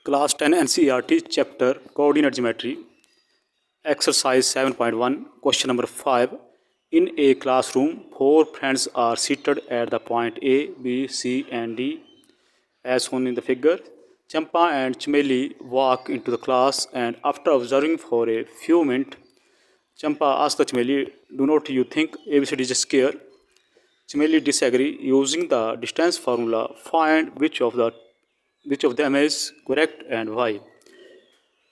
Class 10 NCERT Chapter Coordinate Geometry Exercise 7.1 Question number 5. In a classroom, 4 friends are seated at the point A, B, C and D as shown in the figure. Champa and Chameli walk into the class and after observing for a few minutes, Champa asks the Chameli, "Do not you think ABCD is a square?" Chameli disagree. Using the distance formula, find which of them is correct and why.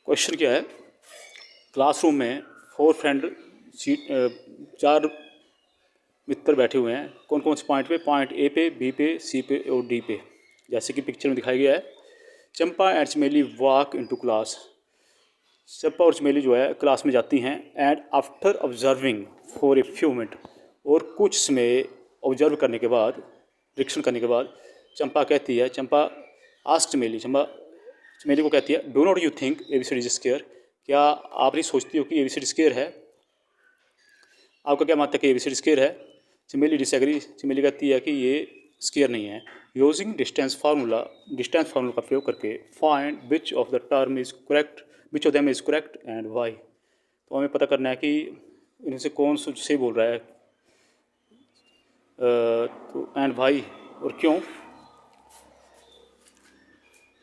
Question क्या है, classroom में 4 friend चार मित्र बैठे हुए हैं। कौन कौन से पॉइंट पे? पॉइंट ए पे, बी पे, सी पे और डी पे, जैसे कि पिक्चर में दिखाया गया है। चंपा एंड चमेली वॉक इनटू क्लास। चंपा और चमेली जो है क्लास में जाती हैं। And after observing for a few minute, और कुछ समय ऑब्जर्व करने के बाद, निरीक्षण करने के बाद, चंपा कहती है, चंपा आस्क चमेली, चंपा चमेली को कहती है, do not you think ABCD is square? क्या आप नहीं सोचती हो कि एबीसीडी स्क्वायर है? आपका क्या मानता है कि एबीसीडी स्क्वायर है? चमेली डिसएग्री। चमेली कहती है कि ये स्क्वायर नहीं है। यूजिंग डिस्टेंस फार्मूला का प्रयोग करके find which of the term is correct, which of them is correct and Y. तो हमें पता करना है कि इनमें से कौन से बोल रहा है तो एंड वाई, और क्यों।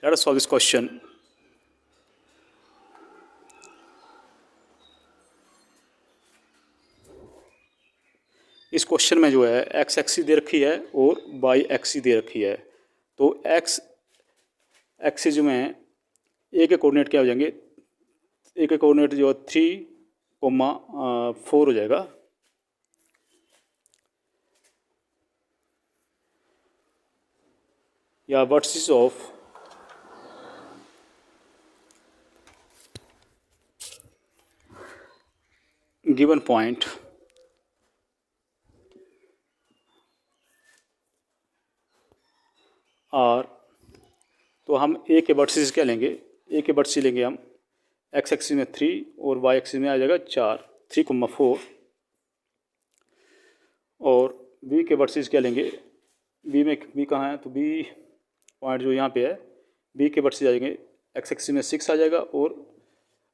Let us solve this question. इस क्वेश्चन में जो है एक्स एक्सिस दे रखी है और वाई एक्सिस दे रखी है। तो एक्स एक्सिस में ए के कोऑर्डिनेट क्या हो जाएंगे? ए के कोऑर्डिनेट जो 3,4 हो जाएगा। या वर्टिसेस ऑफ गिवन पॉइंट और तो हम ए के वर्टिसेस क्या लेंगे? ए के वर्टिसेस लेंगे हम एक्स एक्सिस में 3 और वाई एक्सिस में आ जाएगा 4, 3,4। और बी के वर्टिसेस क्या लेंगे? बी कहाँ है? तो बी पॉइंट जो यहाँ पे है, बी के वर्टिसेस आ जाएंगे, एक्स एक्सिस में 6 आ जाएगा और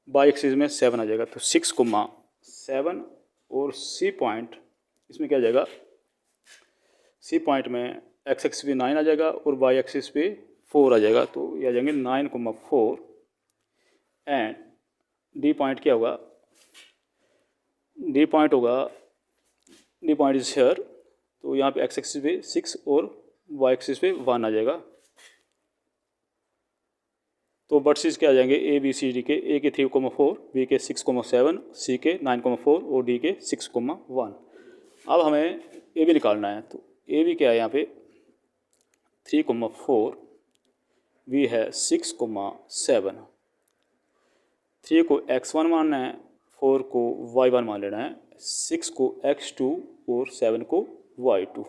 वाई एक्सिस में 7 आ जाएगा। तो 6,7। और सी पॉइंट इसमें क्या आ जाएगा? सी पॉइंट में एक्स एक्सिस पे 9 आ जाएगा और वाई एक्सिस पे 4 आ जाएगा। तो ये आ जाएंगे 9,4। एंड डी पॉइंट क्या होगा? D point is here. तो यहाँ पे एक्स एक्सिस पे 6 और वाई एक्सिस पे 1 आ जाएगा। तो वर्टिसेस क्या आ जाएंगे? ए बी सी डी के, ए के 3,4, बी के 6,7, सी के 9,4 और डी के 6,1। अब हमें ए बी निकालना है। तो ए बी क्या है? यहाँ पे 3,4, बी है 6,7। 3 को x1 मानना है, 4 को y1 मान लेना है, 6 को x2 और 7 को y2।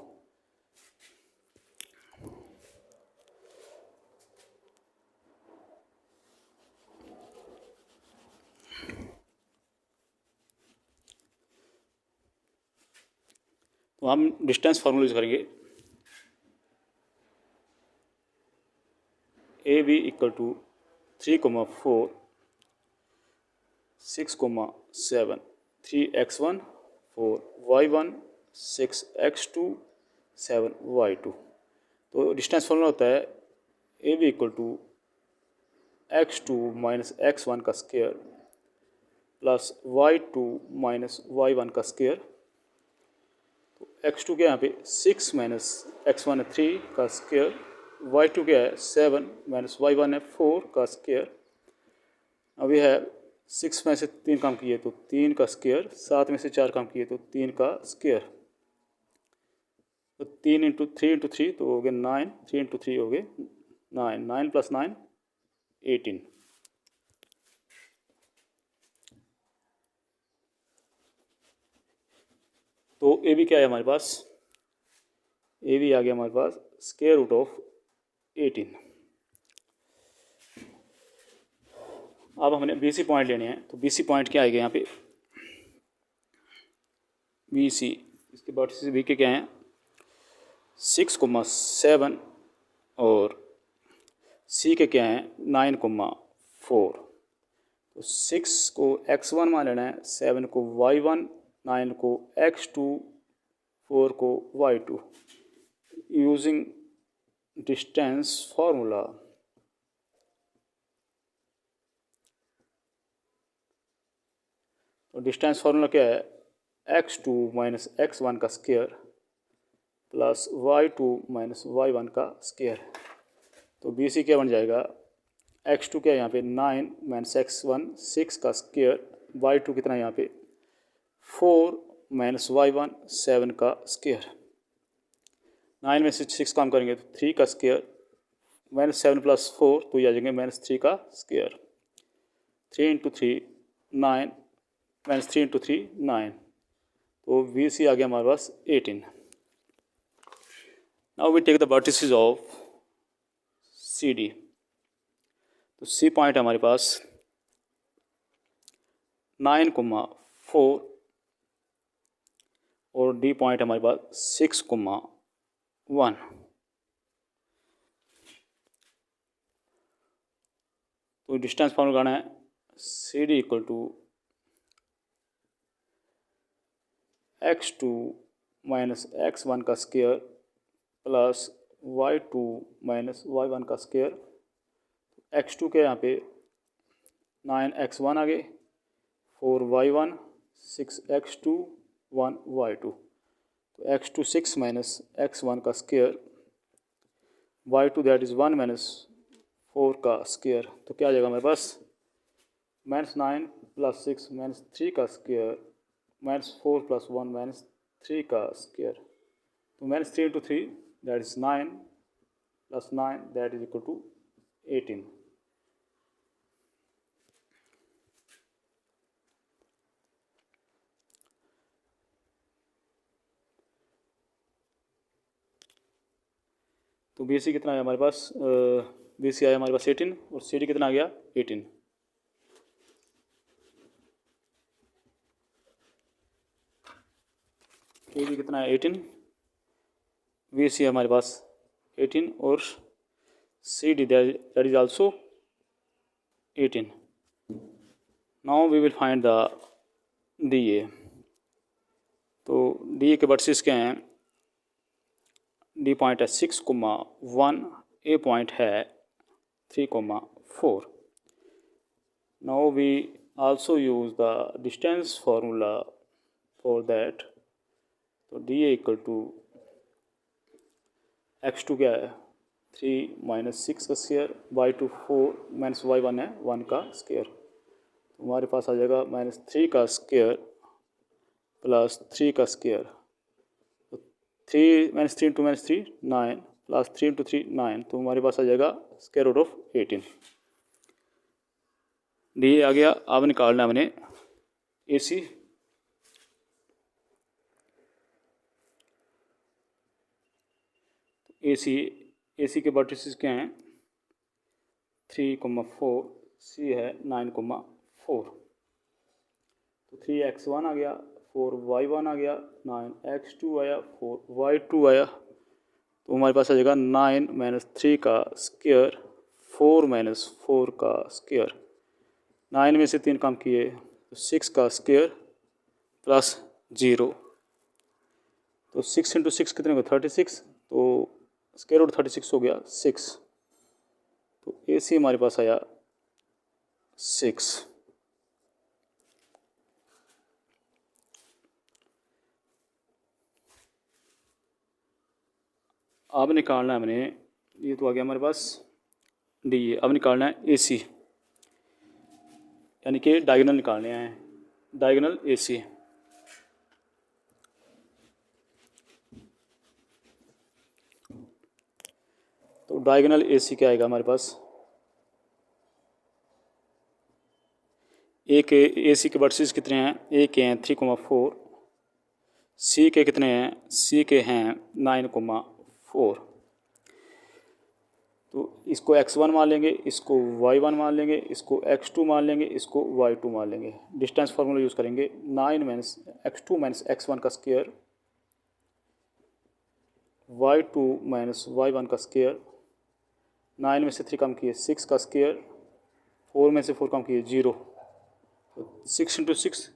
तो हम डिस्टेंस फार्मूला यूज करेंगे। A B equal to 3,4, 6,7, 3x1, 4y1, 6x2, 7y2। तो डिस्टेंस फार्मूला होता है A B equal to x2 minus x1 का square plus y2 minus y1 का स्क्वायर। तो x2 क्या है यहाँ पे? 6 माइनस x1 है 3 का स्क्वायर, y2 क्या है? 7 माइनस y1 है 4 का स्क्वायर। अभी है 6 में से 3 काम किए तो 3 का स्क्वायर, 7 में से 4 काम किए तो 3 का स्क्वायर। तो 3 इंटू 3 तो हो गए 9, 3 इंटू 3 हो गए 9, 9 प्लस 9 18। तो ए बी क्या है हमारे पास? ए बी आ गया हमारे पास स्क्वायर रूट ऑफ 18। अब हमने बी सी पॉइंट लेने हैं। तो बी सी पॉइंट क्या आएगा यहाँ पे? बी सी, इसके वर्टिसेस बी के क्या हैं? 6,7 और सी के क्या हैं 9,4। तो 6 को x1 मान लेना है, 7 को y1, 9 को x2, 4 को y2 यूजिंग डिस्टेंस फार्मूला। तो डिस्टेंस फार्मूला क्या है, x2 माइनस x1 का square plus y2 minus y1 का स्क्वायर। तो बी सी क्या बन जाएगा, x2 क्या है यहाँ पे 9 माइनस x1 6 का स्क्वायर, y2 कितना है यहाँ पे 4 माइनस y1 7 का स्क्वायर। 9 में से 6 काम करेंगे तो 3 का स्क्वायर माइनस 7 प्लस 4 तो ये आ जाएंगे माइनस 3 का स्क्वायर। 3 into 3 9 minus 3 into 3 9। तो वी सी आ गया हमारे पास 18। Now we take the vertices of C D. तो सी पॉइंट है हमारे पास 9,4 और डी पॉइंट हमारे पास 6,1। तो डिस्टेंस फार्मूला लगाना है, C D equal to x2 minus x1 का square plus y2 minus y1 का स्क्वायर। x2 के यहाँ पे 9x1 आ गए, 4y1 6x2 1y2। तो x2 6 माइनस x1 का square, y2 that is 1 minus 4 का स्क्वायर। तो क्या आ जाएगा हमारे पास माइनस 9 प्लस 6 माइनस 3 का स्क्वायर माइनस 4 प्लस 1 माइनस 3 का स्क्वायर। तो minus 3 into 3 that is 9 plus 9 that is equal to 18। तो बी सी कितना आया हमारे पास, बी सी आया हमारे पास 18 और सी डी कितना आ गया 18। ए बी कितना है 18, वी सी हमारे पास 18 और C D that is also 18। Now we will find the D A. तो डी ए के वर्टिसेस क्या हैं, डी पॉइंट है 6,1, ए पॉइंट है 3,4। Now we also use the distance formula for that. तो D A equal to x2 क्या है 3 minus 6 का स्क्वायर, y2 4 माइनस y1 है 1 का स्क्वायर। तो हमारे पास आ जाएगा माइनस 3 का स्क्वायर प्लस 3 का स्क्वायर। तो 3 minus 3 into minus 3 9 plus 3 into 3 9। तो हमारे पास आ जाएगा स्क्वायर रूट ऑफ 18। डी आ गया। अब निकालना हमने ए सी। ए सी के वर्टिसेस क्या हैं 3,4, सी है 9,4। तो 3x1 आ गया, 4y1 आ गया, 9x2 आया, 4y2 आया। तो हमारे पास आ जाएगा 9 माइनस 3 का स्क्वायर 4 माइनस 4 का स्क्वायर। 9 में से 3 काम किए तो 6 का स्क्वायर प्लस 0। तो 6 इंटू 6 कितने को 36। तो स्क्वायर रूट 36 हो गया 6। तो ए सी हमारे पास आया 6। अब निकालना है हमने, ये तो आ गया हमारे पास डी ए। अब निकालना है ए सी, यानी कि डायगोनल निकालने हैं, डायगोनल ए सी। तो डायगोनल ए सी क्या आएगा हमारे पास, ए के ए सी के वर्टिसेस कितने हैं, ए के हैं 3,4, सी के कितने हैं, सी के हैं 9,4। तो इसको x1 मान लेंगे, इसको y1 मान लेंगे, इसको x2 मान लेंगे, इसको y2 मान लेंगे। डिस्टेंस फार्मूला यूज़ करेंगे 9 माइनस x2 माइनस x1 का स्क्वायर, y2 माइनस y1 का स्क्वायर, 9 में से 3 कम किए 6 का स्क्वायर, 4 में से 4 कम किए 0, 6 इंटू 6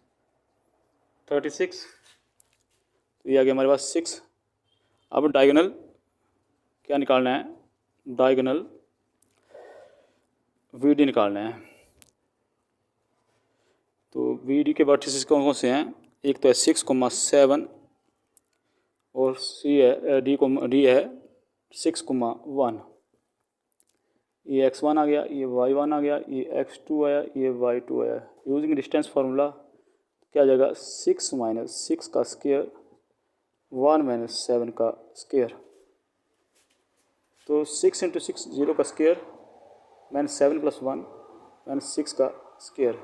36, तो ये आ गया हमारे पास 6। अब डायगोनल क्या निकालना है, डायगोनल वीडी निकालना है। तो वीडी के वर्टिसेस कौन कौन से हैं, एक तो है 6,7 और सी है डी है 6,1। ये x1 आ गया, ये y1 आ गया, ये x2 आया, ये y2 आया। यूजिंग डिस्टेंस फार्मूला क्या आ जाएगा, 6 माइनस 6 का स्क्वायर 1 माइनस 7 का स्क्वायर। तो 6 इंटू 6 0 का स्क्वायर माइनस 7 प्लस 1 माइनस 6 का स्क्वायर।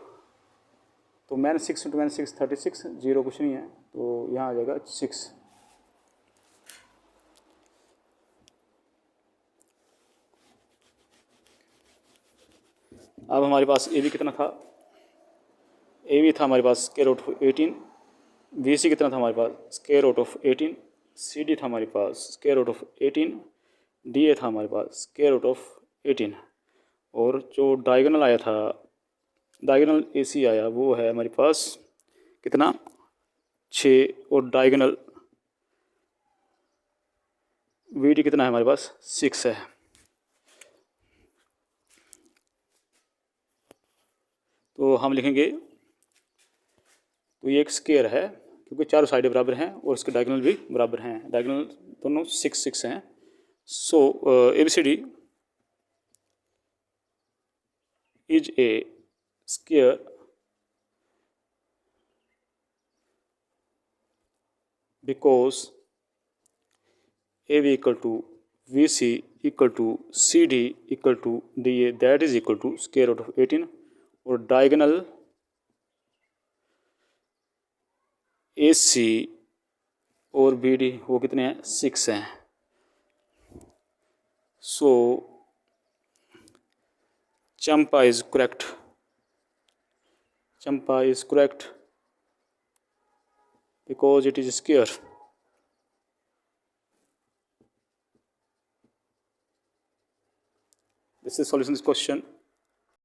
तो माइनस 6 इंटू माइनस 6 36, 0 कुछ नहीं है, तो यहाँ आ जाएगा 6। अब हमारे पास ए बी कितना था, ए बी था हमारे पास square root of 18, B C कितना था हमारे पास square root of 18, C D था हमारे पास square root of 18, D A था हमारे पास स्क्वायर रूट ऑफ 18। और जो डायगोनल आया था, डायगोनल ए सी आया, वो है हमारे पास कितना 6, और डायगोनल वी डी कितना है हमारे पास 6 है। तो हम लिखेंगे, तो ये एक स्क्वायर है क्योंकि चारों साइडें बराबर हैं और इसके डायगोनल भी बराबर हैं, डायगोनल दोनों 6 6 हैं। So A B C D is a square because A B equal to B C equal to C D equal to D A, that is equal to square root of 18। और diagonal A सी और B D वो कितने हैं 6 हैं। So Champa is correct, Champa is correct because it is square. This is solution to this question.